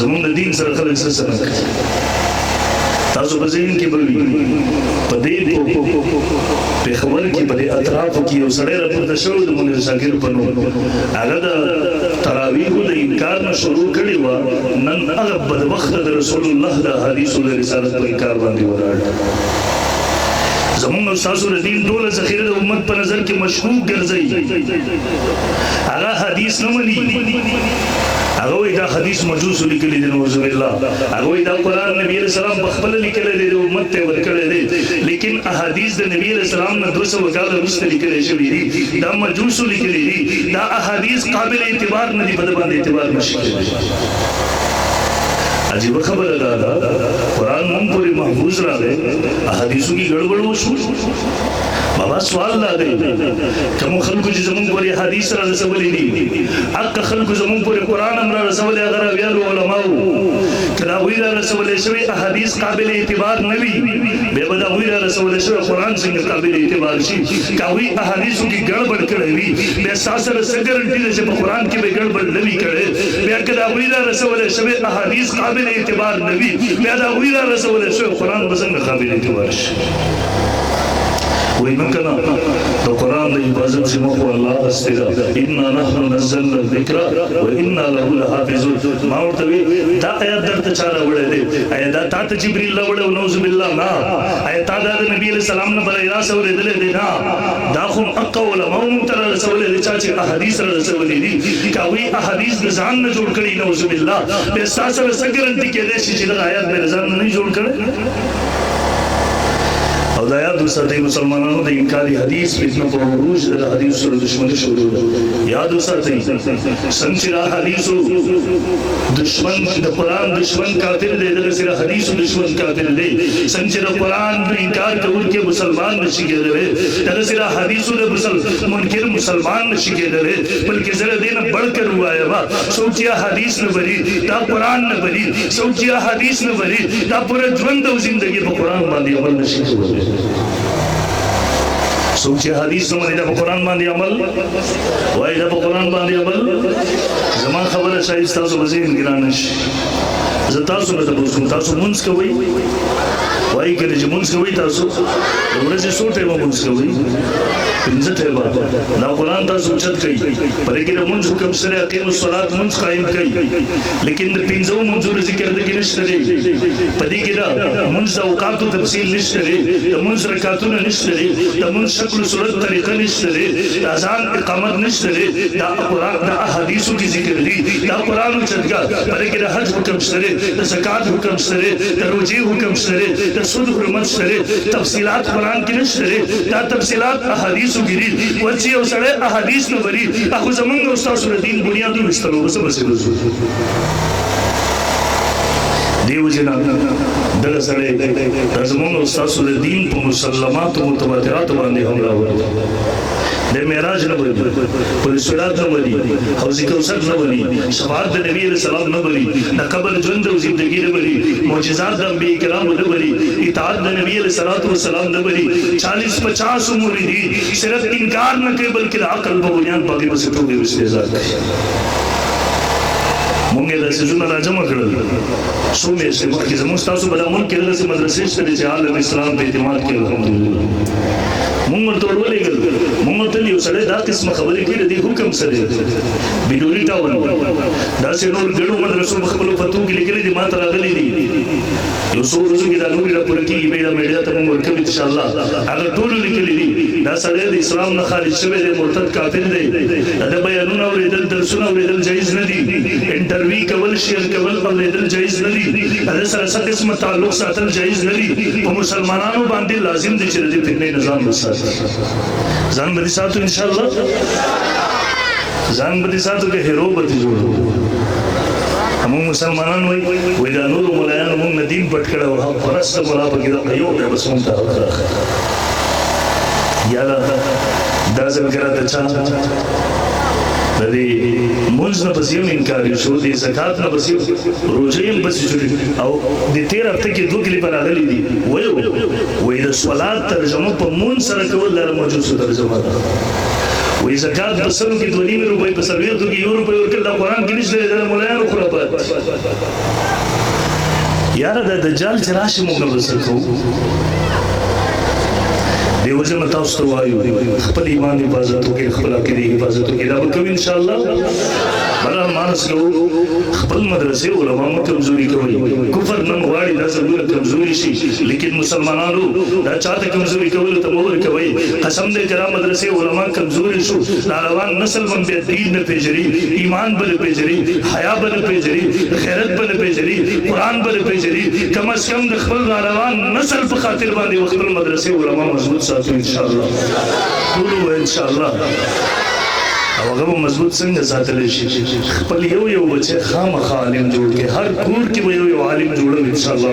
زمونږ د دین سره خلک څه نه کوي تاسو په ذهن کې به وي په دې پېښور کې په دې اطرافو کې یو سړی راپورته شوی د منیر شاکر په نوم هغه د تراویحو د انکار نه شروع کړې وه نن هغه بدبخته د رسول الله د حدیثو د رسالت په انکار باندې ولاړ زمونږ او ستاسو د دین ټوله ذخیره د امت په نظر کې مشکوک ګرځي هغه حدیث نه مني هغه وایي دا حدیث مجوسو لیکلی دی نعوذ بالله هغه وایي دا قرآن نبی علیہ السلام پخپله لیکلی دی د امت ته ورکړی دی لیکن احادیث د نبی علیہ السلام نه 200 کاله وروسته لیکلی شوي دي دا مجوسو لیکلی دي دا احادیث قابل اعتبار نه دي په ده باندې اعتبار نشي کېدی عجیب خبره دا قرآن مونږ پورې محفوظ راغی احادیثو کې ګډوډ وشو بابا سوال دا دی کوم خلکو چې زمونږ پورې حدیث را رسولي دي حق خلکو زمونږ پورې قرآن هم را رسولی هغه راویانو علماو که د هغوی را رسولی شوي احادیث قابل اعتبار نه وي بیا به د هغوی را رسولی شوی قرآن څنګه قابل اعتبار شي که هغوی احادیثو کې ګډوډ کړی وي بیا ستا سره څه ګارنټي ده چې په قرآن کې به ګډوډ نه وي کړی بیا که د هغوی را رسولی شوی احادیث قابل اعتبار نه وي بیا د هغوی را رسولی شوی قرآن به څنګه قابل اعتبار شي وی مکنه د قرآن د حفاظت ذمه خو الله هستی ده انا نحن نزلنا الذکر و انا له لحافظون ما ورته وی دا آیات درته چا راوړی دی آیا دا تا ته جبریل راوړی و نعوذ بالله نه آیا تا دا د نبي علیہ السلام نه بله راس اورېدلی دی نه دا خو حق علماو موږ ته را رسولی دی چا چې احادیث را رسولی دي که هغوی احادیث د ځان نه جوړ کړي نعوذ بالله بیا ستا سره څه ګارنټي کېدی شي چې دغه آیات مې د ځان نه جوړ کړی او دا یاد وساتئ مسلمانانو د انکار حدیث فتنه په عروج د حدیث سره دشمني شروع ده یاد وساتئ څنګه چې حدیثو دشمن د قرآن دشمن کافر دی دغه سره حدیثو دشمن کافر دی څنګه چې د قرآن د انکار کوونکی مسلمان نشي کېدلی دغه سره حدیثو د منکر مسلمان نشي کېدلی بلکې زه د دې نه بړکر ووایم څوک چې حدیث نه بري دا قرآن نه بري څوک چې حدیث نه بري دا پوره ژوند او زندګي په قرآن باندې عمل نشي کولی څوک چې حدیث نه مني دا په قرآن باندې عمل وایي دا په قرآن باندې عمل زما خبره شاید ستاسو په ذهن کې رانشي زه تاسو نه تپوس کوم تاسو لمونځ کوئ وایي کله چې لمونځ کوئ تاسو د ورځې څو ټایمه لمونځ کوئ 5 ټایمه دا قرآن تاسو اوچت کوئ په دې کې د لمونځ حکم سره اقیموا الصلاة لمونځ قایم کوئ لیکن د 5 لمونځونو ذکر دې کې نشته دی په دې کې د لمونځ د اوقاتو تفصیل نشته دی د لمونځ رکعتونه نشته دی د لمونځ شکل صورت طریقه نشته دی د اذان اقامت نشته دی دا قرآن د احادیثو کې ذکر دی دا قرآن اوچت کا په دې کې د حج حکم سره د زکات حکم سره د روزې حکم سره د سود حرمت سره تفصیلات قرآن کې نشته دی دا تفصیلات احادیثو کې دي ورچې یو سړی احادیث نه بري هغه زمونږ او ستاسو د دین بنیادونه ایستلو څه بسې دیو جنا دغه سړی دا زمونږ او ستاسو د دین په مسلماتو متواتراتو باندې هم راوړي د معراج نه بری پر صراط نه بری حوض کوثر نه بری شفاعت د نبی علیہ السلام نه بری د قبر ژوند او زندگی نه بری معجزات د انبیاء کرام نه بری اطاعت د نبی علیہ السلام نه بری 40-50 عمر دي صرف انکار نه کوي بلکې د عقل په بنیاد باندې بس ټول دي استعزاز مونږ د سيزونه راجمع کړل څو میاشتې مخکې زموږ ستاسو په دا ملک کې دغسې مدرسې شته چې عالم اسلام په اعتماد کوي الحمدلله مونږ ورته ورولېږل مونږ ورته یو سړی دا قسمه خبرې کوي د دې حکم څه دی بیډوري ټاون داسې نور ګڼو مدرسو په خپلو فتوو کې لیکلي دي ما ته راغلي دي یو څو ورځو کې دا نورې راپوره کېږي بیا دا میډیا ته مونږ ورکوي انشاءالله هغه ټولو لیکلي دي دا سړی د اسلام نه خارج شوی دی مرتد کافر دی د بیانونه اورېدل درسونه اورېدل جایز نه دي انټرویو کول شیر کول اورېدل جایز نه دي هغه سره څه قسمه تعلق ساتل جایز نه دي په مسلمانانو باندې لازم دي چې د دې فتنې نظام وساتي ځان به دې ساتو انشاءالله ځان به دې ساتو که هیرو به دې جوړو همون مسلمانان وایي دا نورو ملایانو مونږ نه دین پټ کړی و حق پرست ملا پکې دغه یو دی بس مونږ ته یا دا ذکره د چا د دې مونځ نه پسې هم انکار شو د زکات نه پسې روژې هم پسې شوې او د 13 هفته کې 2 کلیپه راغلي دي وایي د صلات ترجمه په مونځ سره کول د مجوسو ترجمه ده وې زکات بسلو کې 2.5 روپۍ په سلويختو کې 1 روپۍ ورکړل دا قرآن کې نشته د مولایانو خرافات یاره د دجال چې راشي موږ به څه کوو دیو جن تاسو ته وایو خپل ایمان حفاظت وکړئ خپل عقیدې حفاظت وکړئ دا به کوو ان شاء الله بل مانس کو خپل مدرسې علماء مو کمزوري کوي کفر نه غواړي دا ضرور کمزوري شي لیکن مسلمانانو دا چاته کمزوري کول ته مور کوي قسم دې کرام مدرسې علماء کمزوري شو روان نسل باندې دین نه پیژري ایمان بل پیژري حیا بل پیژري غیرت بل پیژري قران بل پیژري کم از کم د خپل روان نسل په خاطر باندې خپل مدرسې علماء مضبوط ساتو ان شاء الله ټول ان شاء الله او هغه مضبوط څنګه ساتل شي خپل یو بچی خامخا عالم جوړ کې هر کور کې یو عالم جوړو ان شاء الله